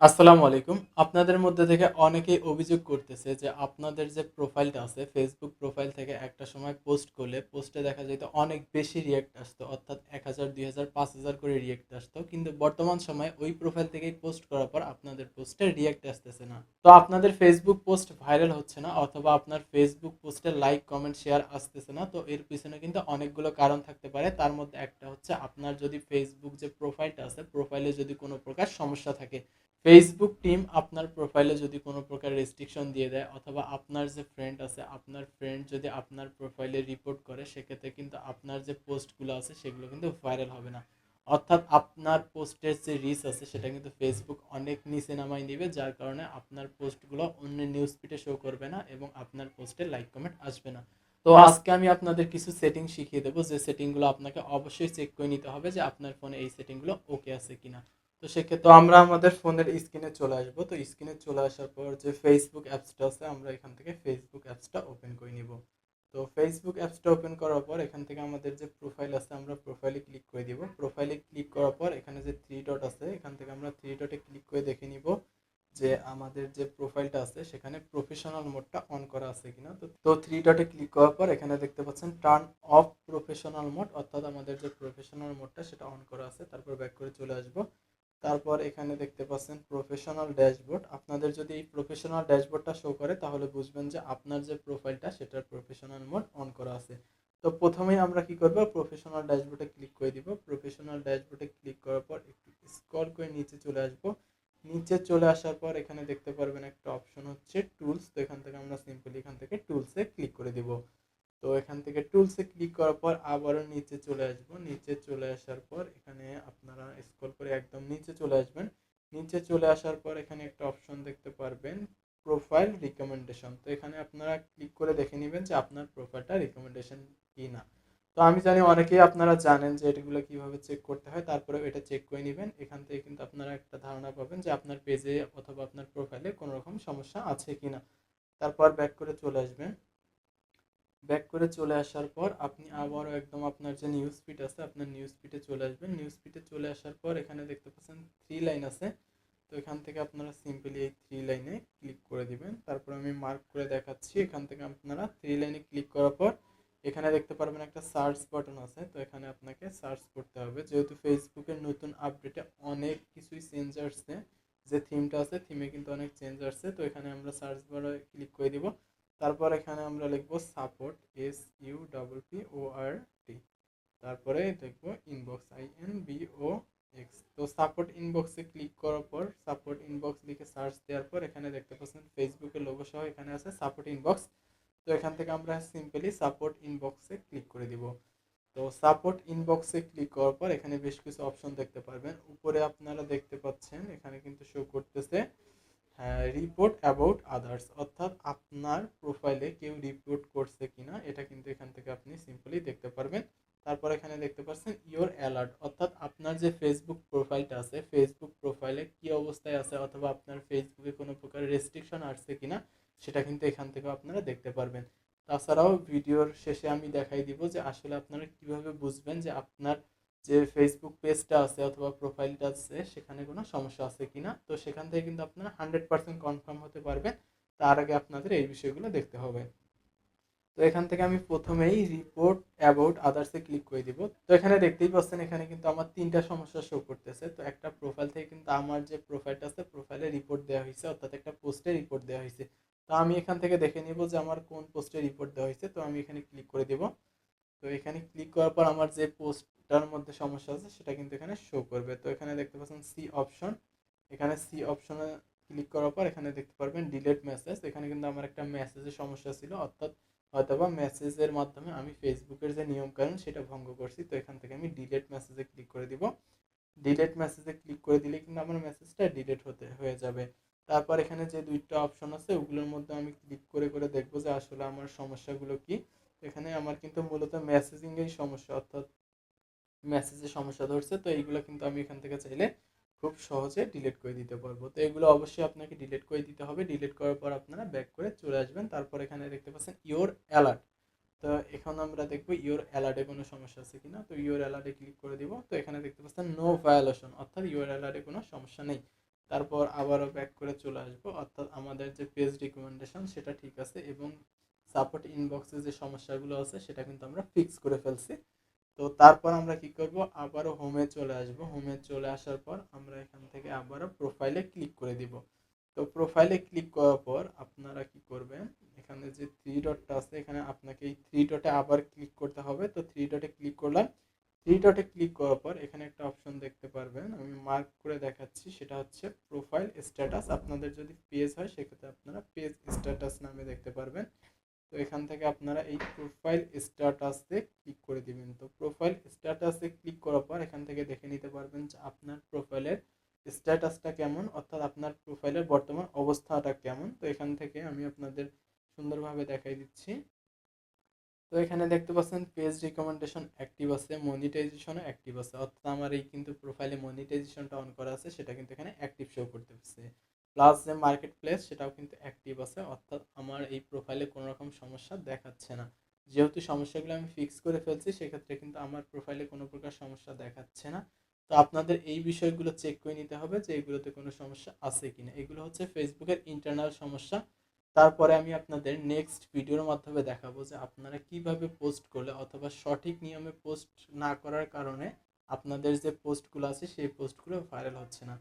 আসসালামু আলাইকুম। আপনাদের মধ্যে থেকে অনেকেই অভিযোগ করতেছে যে আপনাদের যে প্রোফাইলটা আছে, Facebook প্রোফাইল থেকে একটা সময় পোস্ট করলে পোস্টে দেখা যেত অনেক বেশি রিঅ্যাক্ট আসতো। অর্থাৎ ১,০০০, ২,০০০, ৫,০০০ করে রিঅ্যাক্ট আসতো। কিন্তু বর্তমান সময়ে ওই প্রোফাইল থেকেই পোস্ট করার পর আপনাদের পোস্টে রিঅ্যাক্ট আসতেছে না। তো আপনাদের Facebook পোস্ট ভাইরাল হচ্ছে না অথবা আপনার Facebook পোস্টে লাইক, কমেন্ট, শেয়ার আসতেছে না। তো এর পিছনে কিন্তু অনেকগুলো কারণ থাকতে পারে। তার মধ্যে একটা হচ্ছে আপনার যদি Facebook যে প্রোফাইলটা আছে, প্রোফাইলে যদি কোনো প্রকার সমস্যা থাকে। ফেসবুক টিম আপনার প্রোফাইলে যদি কোনো প্রকার রেস্ট্রিকশন দিয়ে দেয় অথবা আপনার যে ফ্রেন্ড আছে, আপনার ফ্রেন্ড যদি আপনার প্রোফাইলে রিপোর্ট করে, সেক্ষেত্রে কিন্তু আপনার যে পোস্টগুলো আছে সেগুলো কিন্তু ভাইরাল হবে না। অর্থাৎ আপনার পোস্টের যে রিচ আছে সেটা কিন্তু ফেসবুক অনেক নিচে নামাই নেবে, যার কারণে আপনার পোস্টগুলো অন্য নিউজ ফিডে শো করবে না এবং আপনার পোস্টে লাইক কমেন্ট আসবে না। তো আজকে আমি আপনাদের কিছু সেটিং শিখিয়ে দেবো, যে সেটিংগুলো আপনাকে অবশ্যই চেক করে নিতে হবে যে আপনার ফোনে এই সেটিংগুলো ওকে আছে কিনা। তো সেক্ষেত্রে আমরা আমাদের ফোনের স্ক্রিনে চলে আসবো। তো স্ক্রিনে চলে আসার পর যে ফেসবুক অ্যাপসটা আছে, আমরা এখান থেকে ফেসবুক অ্যাপসটা ওপেন করে নিব। তো ফেসবুক অ্যাপসটা ওপেন করার পর এখান থেকে আমাদের যে প্রোফাইল আছে, আমরা প্রোফাইলে ক্লিক করে দিব। প্রোফাইলে ক্লিক করার পর এখানে যে থ্রি ডট আছে, এখান থেকে আমরা থ্রি ডটে ক্লিক করে দেখে নিব যে আমাদের যে প্রোফাইলটা আছে সেখানে প্রফেশনাল মোডটা অন করা আছে কিনা। তো থ্রি ডটে ক্লিক করার পর এখানে দেখতে পাচ্ছেন টার্ন অফ প্রফেশনাল মোড, অর্থাৎ আমাদের যে প্রফেশনাল মোডটা সেটা অন করা আছে। তারপর ব্যাক করে চলে আসবো। তারপর এখানে দেখতে পাচ্ছেন প্রফেশনাল ড্যাশবোর্ড। আপনাদের যদি এই প্রফেশনাল ড্যাশবোর্ডটা শো করে তাহলে বুঝবেন যে আপনার যে প্রোফাইলটা সেটার প্রফেশনাল মোড অন করা আছে। তো প্রথমেই আমরা কি করব, প্রফেশনাল ড্যাশবোর্ডে ক্লিক করে দিব। প্রফেশনাল ড্যাশবোর্ডে ক্লিক করার পর একটু স্ক্রল করে নিচে চলে আসব। নিচে চলে আসার পর এখানে দেখতে পারবেন একটা অপশন হচ্ছে টুলস। তো এখান থেকে আমরা সিম্পলি এখান থেকে টুলসে ক্লিক করে দিব। তো এখান থেকে টুলসে ক্লিক করার পর আবারও নিচে চলে আসবো। নিচে চলে আসার পর এখানে আপনারা স্ক্রল করে একদম নিচে চলে আসবেন। নিচে চলে আসার পর এখানে একটা অপশন দেখতে পারবেন, প্রোফাইল রিকমেন্ডেশন। তো এখানে আপনারা ক্লিক করে দেখে নেবেন যে আপনার প্রোফাইলটা রিকমেন্ডেশন কি না। তো আমি জানি অনেকেই আপনারা জানেন যে এটাগুলো কিভাবে চেক করতে হয়, তারপরে এটা চেক করে নেবেন। এখান থেকে কিন্তু আপনারা একটা ধারণা পাবেন যে আপনার পেজে অথবা আপনার প্রোফাইলে কোনো রকম সমস্যা আছে কিনা। তারপর ব্যাক করে চলে আসবেন। ব্যাক করে চলে আসার পর আপনি আবারও একদম আপনার যে নিউজ ফিড আছে, আপনার নিউজ ফিডে চলে আসবেন। নিউজ ফিডে চলে আসার পর এখানে দেখতে পাচ্ছেন থ্রি লাইন আছে। তো এখান থেকে আপনারা সিম্পলি এই থ্রি লাইনে ক্লিক করে দিবেন। তারপর আমি মার্ক করে দেখাচ্ছি। এখান থেকে আপনারা থ্রি লাইনে ক্লিক করার পর এখানে দেখতে পারবেন একটা সার্চ বাটন আছে। তো এখানে আপনাকে সার্চ করতে হবে, যেহেতু ফেসবুকের নতুন আপডেটে অনেক কিছুই চেঞ্জ আসছে। যে থিমটা আছে, থিমে কিন্তু অনেক চেঞ্জ আসছে। তো এখানে আমরা সার্চ বারে ক্লিক করে দিব। তারপর এখানে আমরা লিখব সাপোর্ট, SUPPORT। তারপরে লিখবো ইনবক্স, INBOX। তো সাপোর্ট ইনবক্সে ক্লিক করার পর সাপোর্ট ইনবক্স লিখে সার্চ দেওয়ার পর এখানে দেখতে পাচ্ছেন ফেসবুকের লোগো সহ এখানে আছে সাপোর্ট ইনবক্স। তো এখান থেকে আমরা সিম্পলি সাপোর্ট ইনবক্সে ক্লিক করে দিব। তো সাপোর্ট ইনবক্সে ক্লিক করার পর এখানে বেশ কিছু অপশন দেখতে পারবেন। উপরে আপনারা দেখতে পাচ্ছেন এখানে কিন্তু শো করতেছে হ্যাঁ, রিপোর্ট অ্যাবাউট আদার্স, অর্থাৎ আপনার প্রোফাইলে কেউ রিপোর্ট করছে কিনা এটা কিন্তু এখান থেকে আপনি সিম্পলি দেখতে পারবেন। তারপর এখানে দেখতে পাচ্ছেন ইওর অ্যালার্ট, অর্থাৎ আপনার যে ফেসবুক প্রোফাইলটা আছে, ফেসবুক প্রোফাইলে কি অবস্থায় আছে অথবা আপনার ফেসবুকে কোনো প্রকার রেস্ট্রিকশন আসছে কিনা সেটা কিন্তু এখান থেকে আপনারা দেখতে পারবেন। তাছাড়াও ভিডিওর শেষে আমি দেখাই দিব যে আসলে আপনারা কিভাবে বুঝবেন যে আপনার যে ফেসবুক পেজটা আছে অথবা প্রোফাইলটা আছে সেখানে কোনো সমস্যা আছে কিনা। তো সেখান থেকে কিন্তু আপনারা 100% কনফার্ম হতে পারবেন। তার আগে আপনাদের এই বিষয়গুলো দেখতে হবে। তো এখান থেকে আমি প্রথমেই রিপোর্ট অ্যাবাউট আদার্সে ক্লিক করে দিব। তো এখানে দেখতেই পাচ্ছেন এখানে কিন্তু আমার তিনটা সমস্যা শো করতেছে। তো একটা প্রোফাইল থেকে কিন্তু আমার যে প্রোফাইলটা আছে প্রোফাইলে রিপোর্ট দেওয়া হয়েছে, অর্থাৎ একটা পোস্টে রিপোর্ট দেওয়া হয়েছে। তো আমি এখান থেকে দেখে নিব যে আমার কোন পোস্টে রিপোর্ট দেওয়া হয়েছে। তো আমি এখানে ক্লিক করে দিব। তো এখানে ক্লিক করার পর আমার যে পোস্টটার মধ্যে সমস্যা আছে সেটা কিন্তু এখানে শো করবে। তো এখানে দেখতে পাচ্ছেন সি অপশন। এখানে সি অপশনে ক্লিক করার পর এখানে দেখতে পারবেন ডিলেট মেসেজ। এখানে কিন্তু আমার একটা মেসেজের সমস্যা ছিল, অর্থাৎ হয়তোবা মেসেজের মাধ্যমে আমি ফেসবুকের যে নিয়মকানুন সেটা ভঙ্গ করছি। তো এখান থেকে আমি ডিলেট মেসেজে ক্লিক করে দিব। ডিলেট মেসেজে ক্লিক করে দিলে কিন্তু আমার মেসেজটা ডিলেট হয়ে যাবে। তারপর এখানে যে দুইটা অপশন আছে ওগুলোর মধ্যে আমি ক্লিক করে করে দেখবো যে আসলে আমার সমস্যাগুলো কি। এখানে আমার কিন্তু মূলত মেসেজিং এর সমস্যা, অর্থাৎ মেসেজে সমস্যা ধরছে। তো এইগুলো কিন্তু আমি এখান থেকে চাইলে খুব সহজে ডিলিট করে দিতে পারবো। তো এগুলো অবশ্যই আপনাকে ডিলিট করে দিতে হবে। ডিলিট করার পর আপনারা ব্যাক করে চলে আসবেন। তারপর এখানে দেখতে পাচ্ছেন ইওর অ্যালার্ট। তো এখন আমরা দেখবো ইওর অ্যালার্টে কোনো সমস্যা আছে কিনা। তো ইওর অ্যালার্টে ক্লিক করে দিব। তো এখানে দেখতে পাচ্ছেন নো ভায়োলেশন, অর্থাৎ ইওর অ্যালার্টে কোনো সমস্যা নেই। তারপর আবারও ব্যাক করে চলে আসবো, অর্থাৎ আমাদের যে পেজ রিকমেন্ডেশন সেটা ঠিক আছে এবং সাপোর্ট ইনবক্সে যে সমস্যাগুলো আছে সেটা কিন্তু আমরা ফিক্স করে ফেলছি। তো তারপর আমরা কি করব, আবারও হোমে চলে আসব। হোমে চলে আসার পর আমরা এখান থেকে আবারও প্রোফাইলে ক্লিক করে দিব। তো প্রোফাইলে ক্লিক করার পর আপনারা কি করবেন, এখানে যে থ্রি ডটটা আছে এখানে আপনাকে এই থ্রি ডটে আবার ক্লিক করতে হবে। তো থ্রি ডটে ক্লিক করলাম। থ্রি ডটে ক্লিক করার পর এখানে একটা অপশন দেখতে পারবেন, আমি মার্ক করে দেখাচ্ছি, সেটা হচ্ছে প্রোফাইল স্ট্যাটাস। আপনাদের যদি পেজ হয় সেক্ষেত্রে আপনারা পেজ স্ট্যাটাস নামে দেখতে পারবেন। তো এখান থেকে আপনারা এই প্রোফাইল স্ট্যাটাসে ক্লিক করে দিবেন। তো প্রোফাইল স্ট্যাটাসে ক্লিক করার পর এখান থেকে দেখে নিতে পারবেন যে আপনার প্রোফাইলের স্ট্যাটাসটা কেমন, অর্থাৎ আপনার প্রোফাইলের বর্তমান অবস্থাটা কেমন। তো এখান থেকে আমি আপনাদের সুন্দরভাবে দেখাই দিচ্ছি। তো এখানে দেখতে পাচ্ছেন পেজ রিকমেন্ডেশন অ্যাক্টিভ আছে, মনিটাইজেশনও অ্যাক্টিভ আছে, অর্থাৎ আমার এই কিন্তু প্রোফাইলে মনিটাইজেশনটা অন করা আছে, সেটা কিন্তু এখানে অ্যাক্টিভ শো করতেছে। প্লাস যে মার্কেট প্লেস সেটাও কিন্তু অ্যাক্টিভ আছে, অর্থাৎ আমার এই প্রোফাইলে কোনো রকম সমস্যা দেখাচ্ছে না। যেহেতু সমস্যাগুলো আমি ফিক্স করে ফেলছি সেক্ষেত্রে কিন্তু আমার প্রোফাইলে কোনো প্রকার সমস্যা দেখাচ্ছে না। তো আপনাদের এই বিষয়গুলো চেক করে নিতে হবে যে এগুলোতে কোনো সমস্যা আছে কিনা। এগুলো হচ্ছে ফেসবুকের ইন্টারনাল সমস্যা। তারপরে আমি আপনাদের নেক্সট ভিডিওর মাধ্যমে দেখাবো যে আপনারা কিভাবে পোস্ট করলে অথবা সঠিক নিয়মে পোস্ট না করার কারণে আপনাদের যে পোস্টগুলো আছে সেই পোস্টগুলো ভাইরাল হচ্ছে না।